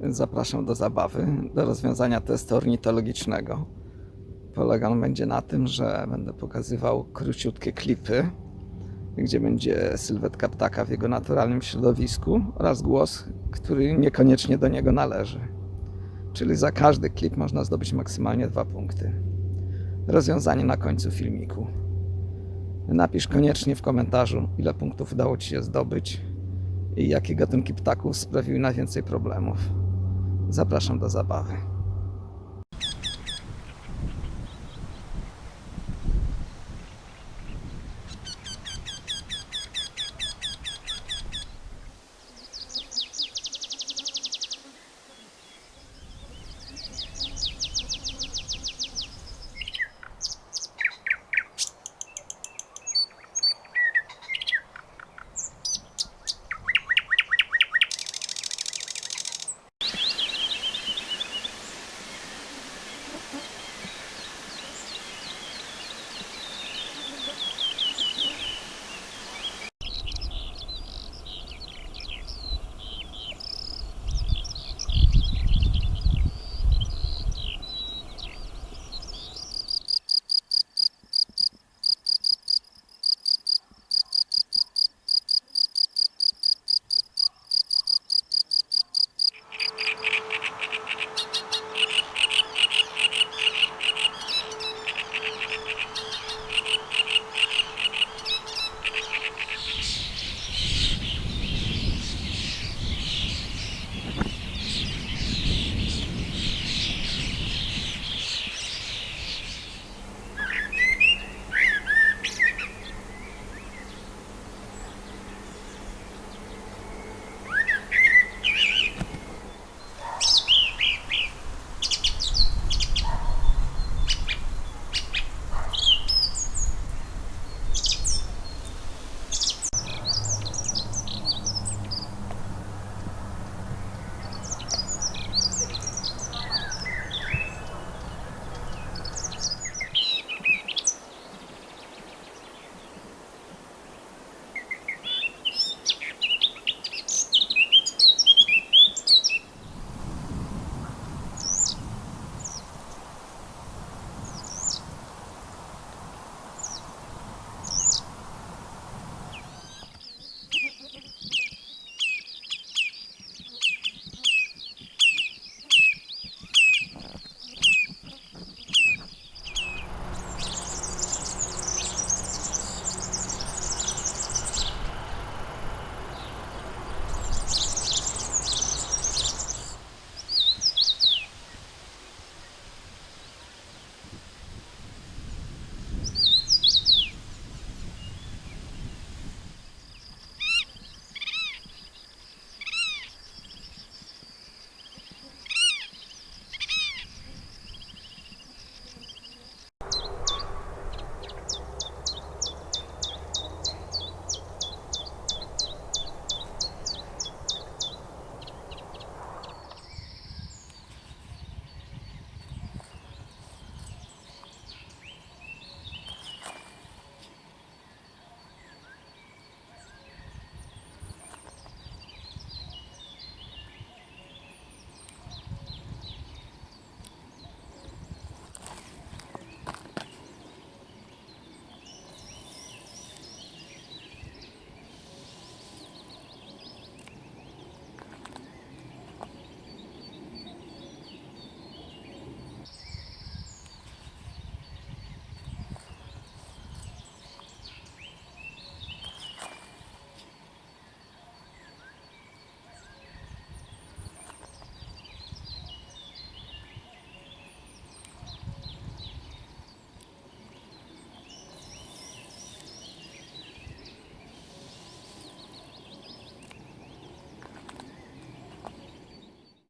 Zapraszam do zabawy, do rozwiązania testu ornitologicznego. Polega on będzie na tym, że będę pokazywał króciutkie klipy, gdzie będzie sylwetka ptaka w jego naturalnym środowisku oraz głos, który niekoniecznie do niego należy. Czyli za każdy klip można zdobyć maksymalnie 2 punkty. Rozwiązanie na końcu filmiku. Napisz koniecznie w komentarzu, ile punktów udało Ci się zdobyć i jakie gatunki ptaków sprawiły najwięcej problemów. Zapraszam do zabawy.